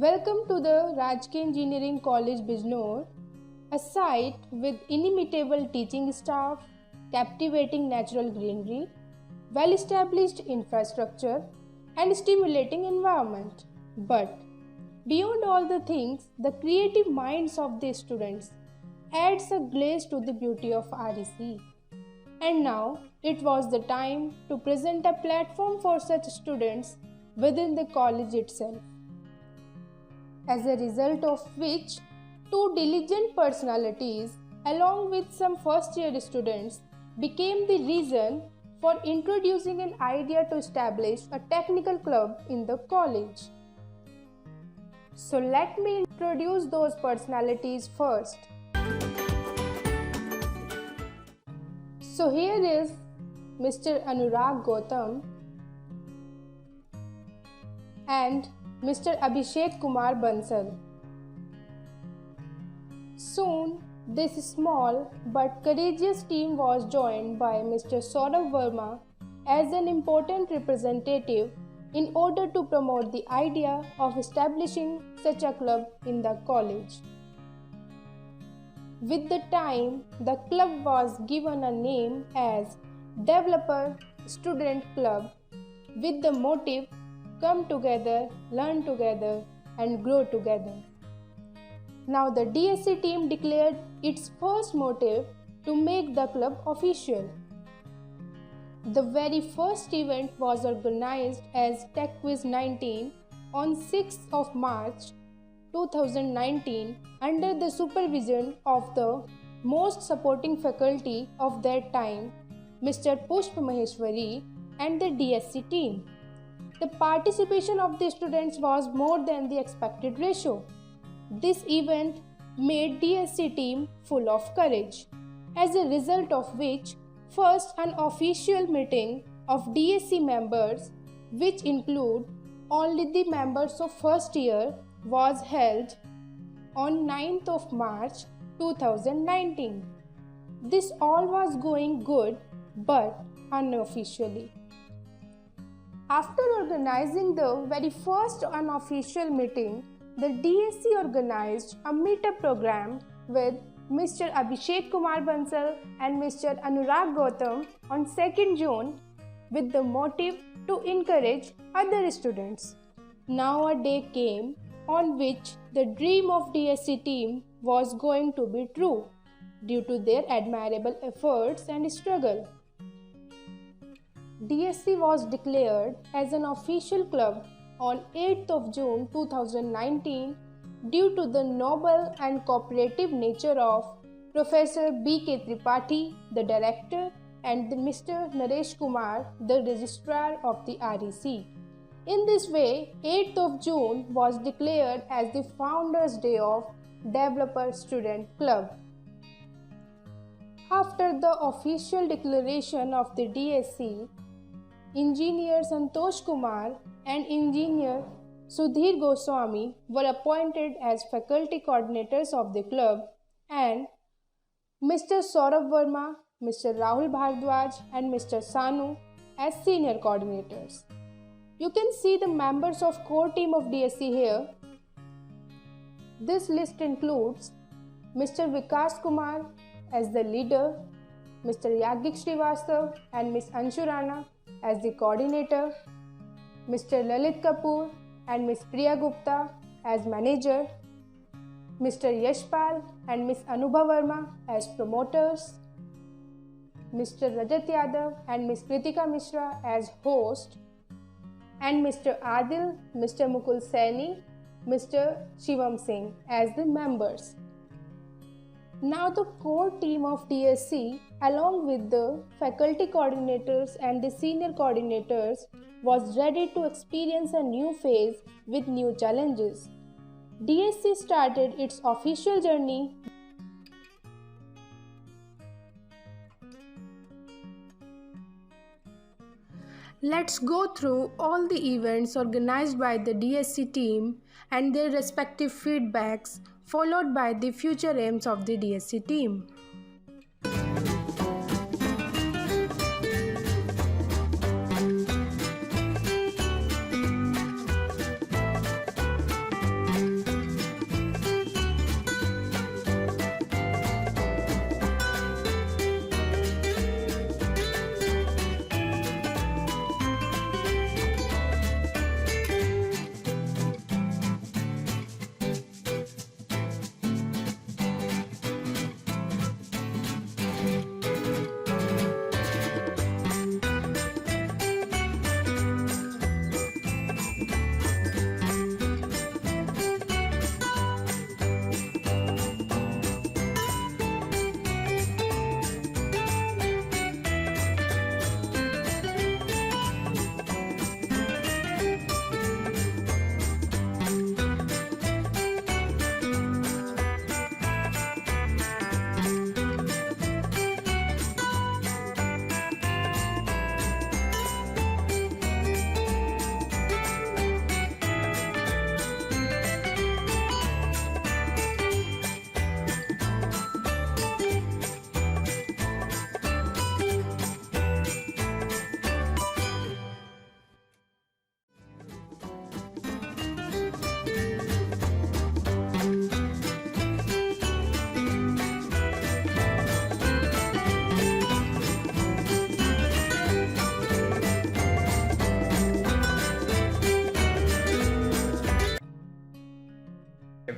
Welcome to the Rajki Engineering College Bijnor, a site with inimitable teaching staff, captivating natural greenery, well-established infrastructure, and stimulating environment. But beyond all the things, the creative minds of the students adds a glaze to the beauty of REC. And now it was the time to present a platform for such students within the college itself. As a result of which, two diligent personalities, along with some first year students, became the reason for introducing an idea to establish a technical club in the college. So let me introduce those personalities first. So here is Mr. Anurag Gautam and Mr. Abhishek Kumar Bansal. Soon, this small but courageous team was joined by Mr. Saurabh Verma as an important representative in order to promote the idea of establishing such a club in the college. With the time, the club was given a name as Developer Student Club with the motive come together, learn together, and grow together. Now the DSC team declared its first motive to make the club official. The very first event was organized as Tech Quiz 19 on 6th of March 2019 under the supervision of the most supporting faculty of that time, Mr. Pushp Maheshwari and the DSC team. The participation of the students was more than the expected ratio. This event made DSC team full of courage, as a result of which first an official meeting of DSC members, which include only the members of first year, was held on 9th of March 2019. This all was going good but unofficially. After organizing the very first unofficial meeting, the DSC organized a meetup program with Mr. Abhishek Kumar Bansal and Mr. Anurag Gautam on 2nd June with the motive to encourage other students. Now a day came on which the dream of DSC team was going to be true due to their admirable efforts and struggle. DSC was declared as an official club on 8th of June 2019 due to the noble and cooperative nature of Professor B.K. Tripathi, the director, and Mr. Naresh Kumar, the registrar of the REC. In this way, 8th of June was declared as the Founders' Day of Developer Student Club. After the official declaration of the DSC, Engineer Santosh Kumar and Engineer Sudhir Goswami were appointed as faculty coordinators of the club, and Mr. Saurabh Verma, Mr. Rahul Bhardwaj, and Mr. Sanu as senior coordinators. You can see the members of core team of DSC here. This list includes Mr. Vikas Kumar as the leader, Mr. Yagik Srivastav and Ms. Anshu Rana as the coordinator, Mr. Lalit Kapoor and Ms. Priya Gupta as manager, Mr. Yashpal and Ms. Anubha Verma as promoters, Mr. Rajat Yadav and Ms. Kritika Mishra as host, and Mr. Adil, Mr. Mukul Saini, Mr. Shivam Singh as the members. Now the core team of DSC along with the faculty coordinators and the senior coordinators was ready to experience a new phase with new challenges. DSC started its official journey. Let's go through all the events organized by the DSC team and their respective feedbacks, followed by the future aims of the DSC team.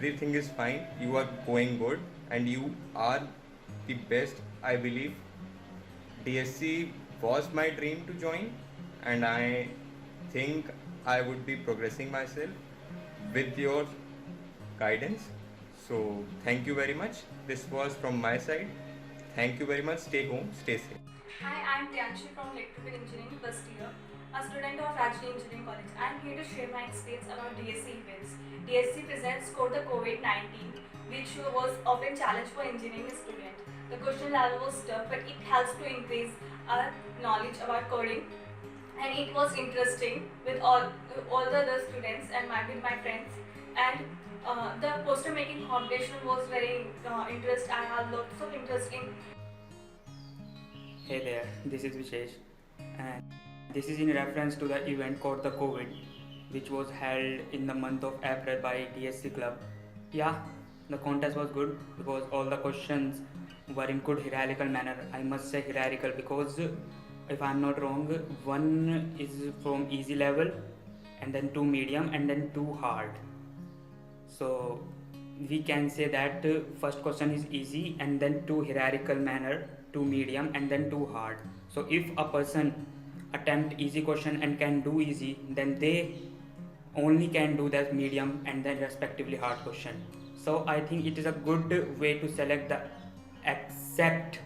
everything is fine. You are going good and you are the best. I believe DSC was my dream to join, and I think I would be progressing myself with your guidance. So, thank you very much. This was from my side. Thank you very much. Stay home, stay safe. Hi, I'm Priyanshi from Electrical Engineering first year, a student of Rajni Engineering College. I'm here to share my experience about DSC events. DSC presents Code the COVID-19, which was often challenge for engineering students. The question level was tough, but it helps to increase our knowledge about coding. And it was interesting with all the other students and with my friends. And the poster making competition was very interest. I had lots of interest in. Hey there, this is Vishesh, and this is in reference to the event called the COVID, which was held in the month of April by DSC Club. Yeah, the contest was good because all the questions were in good hierarchical manner. I must say hierarchical because if I'm not wrong, one is from easy level, and then two medium, and then two hard. So we can say that first question is easy, and then two hierarchical manner, two medium, and then two hard. So if a person attempt easy question and can do easy, then they only can do that medium and then respectively hard question. So I think it is a good way to select the exact.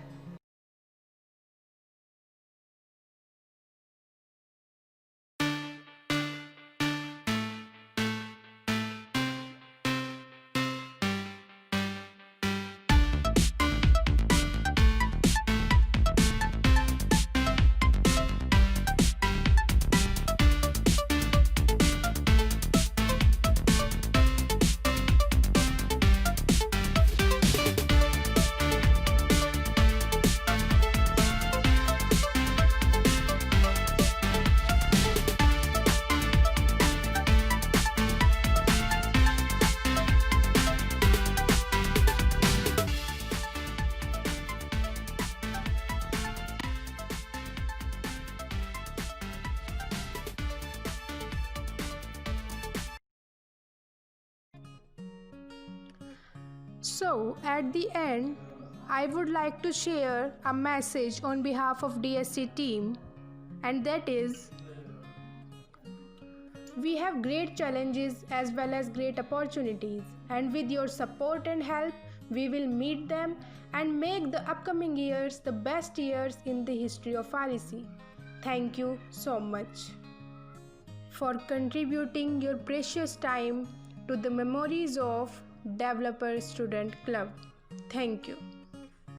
So, at the end, I would like to share a message on behalf of DSC team, and that is we have great challenges as well as great opportunities, and with your support and help, we will meet them and make the upcoming years the best years in the history of REC. Thank you so much for contributing your precious time to the memories of Developer Student Club. Thank you.